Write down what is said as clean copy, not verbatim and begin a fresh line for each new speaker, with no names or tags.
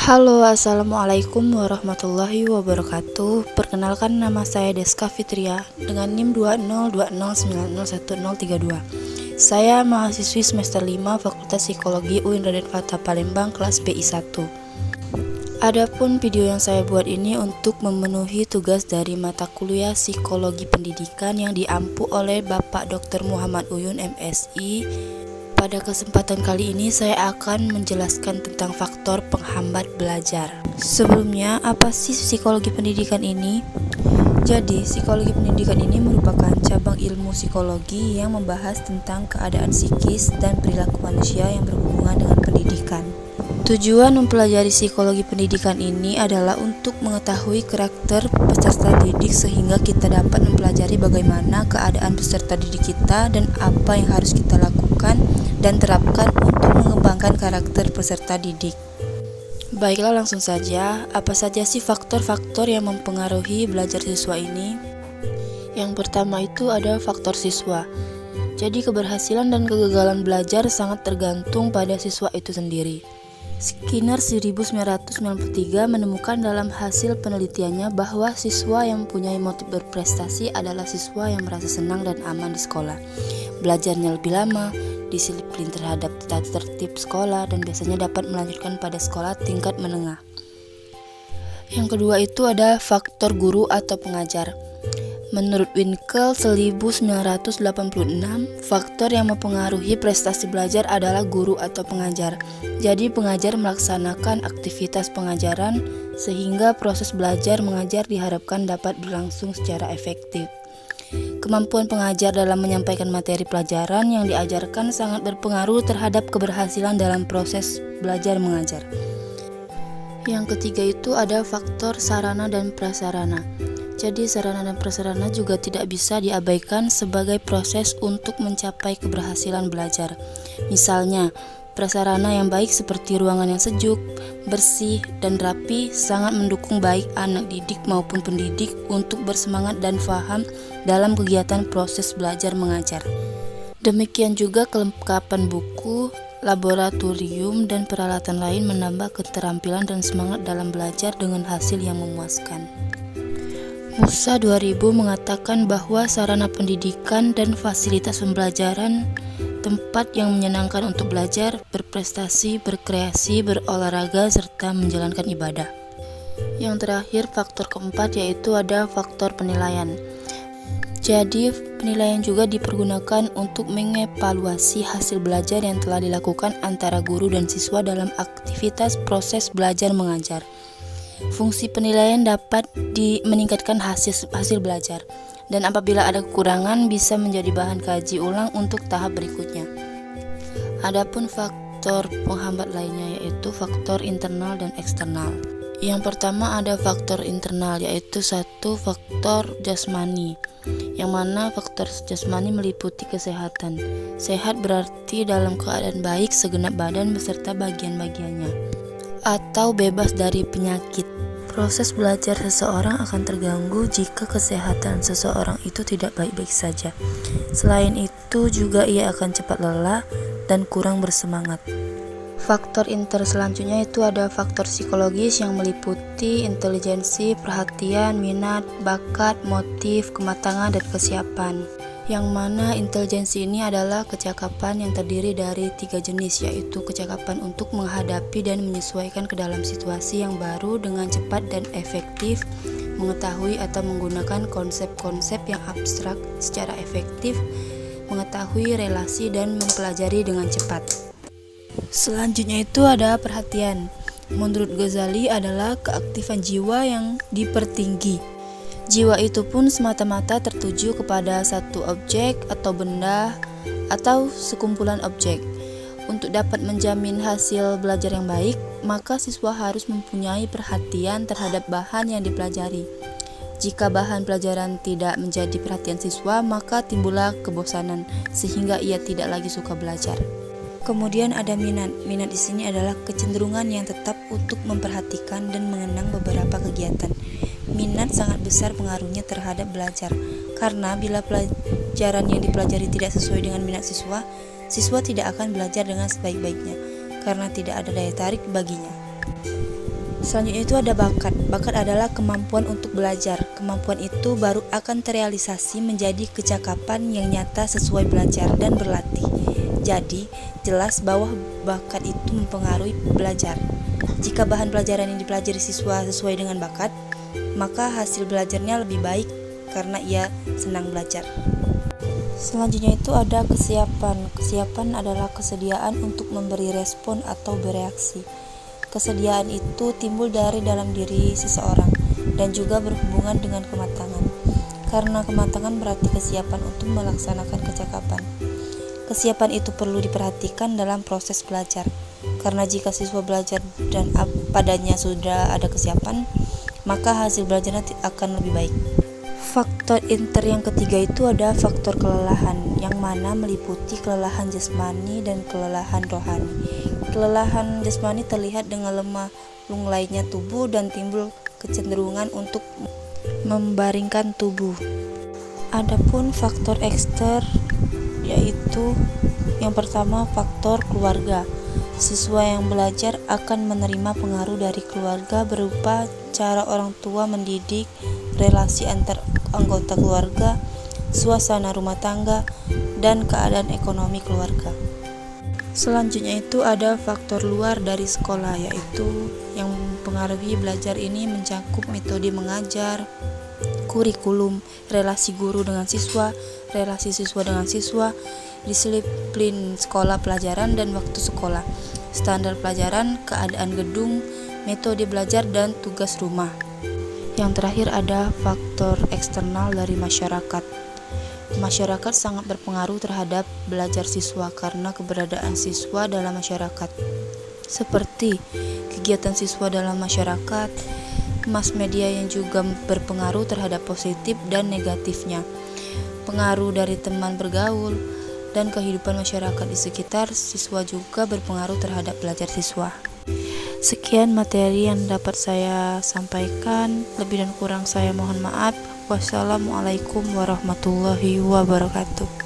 Halo, assalamualaikum warahmatullahi wabarakatuh. Perkenalkan, nama saya Deska Fitria dengan NIM 20209011032. Saya mahasiswi semester 5 Fakultas Psikologi UIN Raden Fatah Palembang kelas BI1. Adapun video yang saya buat ini untuk memenuhi tugas dari mata kuliah Psikologi Pendidikan yang diampu oleh Bapak Dr. Muhammad Uyun MSI. Pada kesempatan kali ini saya akan menjelaskan tentang faktor penghambat belajar. Sebelumnya, apa sih psikologi pendidikan ini? Jadi, psikologi pendidikan ini merupakan cabang ilmu psikologi yang membahas tentang keadaan psikis dan perilaku manusia yang berhubungan dengan pendidikan. Tujuan mempelajari psikologi pendidikan ini adalah untuk mengetahui karakter peserta didik sehingga kita dapat mempelajari bagaimana keadaan peserta didik kita dan apa yang harus kita lakukan dan terapkan untuk mengembangkan karakter peserta didik. Baiklah, langsung saja. Apa saja sih faktor-faktor yang mempengaruhi belajar siswa ini? Yang pertama itu ada faktor siswa. Jadi keberhasilan dan kegagalan belajar sangat tergantung pada siswa itu sendiri. Skinner 1993 menemukan dalam hasil penelitiannya bahwa siswa yang mempunyai motif berprestasi adalah siswa yang merasa senang dan aman di sekolah, belajarnya lebih lama, disiplin terhadap tata tertib sekolah, dan biasanya dapat melanjutkan pada sekolah tingkat menengah. Yang kedua itu ada faktor guru atau pengajar. Menurut Winkel 1986, faktor yang mempengaruhi prestasi belajar adalah guru atau pengajar. Jadi pengajar melaksanakan aktivitas pengajaran sehingga proses belajar mengajar diharapkan dapat berlangsung secara efektif. Kemampuan pengajar dalam menyampaikan materi pelajaran yang diajarkan sangat berpengaruh terhadap keberhasilan dalam proses belajar mengajar. Yang ketiga itu ada faktor sarana dan prasarana. Jadi sarana dan prasarana juga tidak bisa diabaikan sebagai proses untuk mencapai keberhasilan belajar. Misalnya, prasarana yang baik seperti ruangan yang sejuk, bersih, dan rapi sangat mendukung baik anak didik maupun pendidik untuk bersemangat dan paham dalam kegiatan proses belajar mengajar. Demikian juga kelengkapan buku, laboratorium, dan peralatan lain menambah keterampilan dan semangat dalam belajar dengan hasil yang memuaskan. Musa 2000 mengatakan bahwa sarana pendidikan dan fasilitas pembelajaran, tempat yang menyenangkan untuk belajar, berprestasi, berkreasi, berolahraga, serta menjalankan ibadah. Yang terakhir, faktor keempat yaitu ada faktor penilaian. Jadi, penilaian juga dipergunakan untuk mengevaluasi hasil belajar yang telah dilakukan antara guru dan siswa dalam aktivitas proses belajar mengajar. Fungsi penilaian dapat meningkatkan hasil belajar, dan apabila ada kekurangan bisa menjadi bahan kaji ulang untuk tahap berikutnya. Adapun faktor penghambat lainnya yaitu faktor internal dan eksternal. Yang pertama ada faktor internal, yaitu satu faktor jasmani, yang mana faktor jasmani meliputi kesehatan. Sehat berarti dalam keadaan baik segenap badan beserta bagian-bagiannya, atau bebas dari penyakit. Proses belajar seseorang akan terganggu jika kesehatan seseorang itu tidak baik-baik saja. Selain itu juga ia akan cepat lelah dan kurang bersemangat. Faktor inter selanjutnya itu ada faktor psikologis yang meliputi intelijensi, perhatian, minat, bakat, motif, kematangan, dan kesiapan. Yang mana intelijensi ini adalah kecakapan yang terdiri dari 3 jenis, yaitu kecakapan untuk menghadapi dan menyesuaikan ke dalam situasi yang baru dengan cepat dan efektif, mengetahui atau menggunakan konsep-konsep yang abstrak secara efektif, mengetahui relasi dan mempelajari dengan cepat. Selanjutnya itu ada perhatian. Menurut Ghazali adalah keaktifan jiwa yang dipertinggi. Jiwa itu pun semata-mata tertuju kepada satu objek atau benda atau sekumpulan objek. Untuk dapat menjamin hasil belajar yang baik, maka siswa harus mempunyai perhatian terhadap bahan yang dipelajari. Jika bahan pelajaran tidak menjadi perhatian siswa, maka timbullah kebosanan sehingga ia tidak lagi suka belajar. Kemudian ada minat. Minat di sini adalah kecenderungan yang tetap untuk memperhatikan dan mengenang beberapa kegiatan. Minat sangat besar pengaruhnya terhadap belajar, karena bila pelajaran yang dipelajari tidak sesuai dengan minat siswa, siswa tidak akan belajar dengan sebaik-baiknya, karena tidak ada daya tarik baginya. Selanjutnya itu ada bakat. Bakat adalah kemampuan untuk belajar. Kemampuan itu baru akan terrealisasi menjadi kecakapan yang nyata sesuai belajar dan berlatih. Jadi, jelas bahwa bakat itu mempengaruhi belajar. Jika bahan pelajaran yang dipelajari siswa sesuai dengan bakat, maka hasil belajarnya lebih baik karena ia senang belajar. Selanjutnya itu ada kesiapan. Kesiapan adalah kesediaan untuk memberi respon atau bereaksi. Kesediaan itu timbul dari dalam diri seseorang dan juga berhubungan dengan kematangan. Karena kematangan berarti kesiapan untuk melaksanakan kecakapan. Kesiapan itu perlu diperhatikan dalam proses belajar. Karena jika siswa belajar dan padanya sudah ada kesiapan, maka hasil belajarnya akan lebih baik. Faktor inter yang ketiga itu ada faktor kelelahan, yang mana meliputi kelelahan jasmani dan kelelahan rohani. Kelelahan jasmani terlihat dengan lemah lunglainya tubuh dan timbul kecenderungan untuk membaringkan tubuh. Adapun faktor ekster yaitu yang pertama faktor keluarga. Siswa yang belajar akan menerima pengaruh dari keluarga berupa cara orang tua mendidik, relasi antar anggota keluarga, suasana rumah tangga, dan keadaan ekonomi keluarga. Selanjutnya itu ada faktor luar dari sekolah, yaitu yang mempengaruhi belajar ini mencakup metode mengajar, kurikulum, relasi guru dengan siswa, relasi siswa dengan siswa, disiplin sekolah pelajaran dan waktu sekolah, standar pelajaran, keadaan gedung, metode belajar, dan tugas rumah. Yang terakhir ada faktor eksternal dari masyarakat. Masyarakat sangat berpengaruh terhadap belajar siswa karena keberadaan siswa dalam masyarakat, seperti kegiatan siswa dalam masyarakat, mass media yang juga berpengaruh terhadap positif dan negatifnya, pengaruh dari teman bergaul, dan kehidupan masyarakat di sekitar siswa juga berpengaruh terhadap belajar siswa. Sekian materi yang dapat saya sampaikan, lebih dan kurang saya mohon maaf. Wassalamualaikum warahmatullahi wabarakatuh.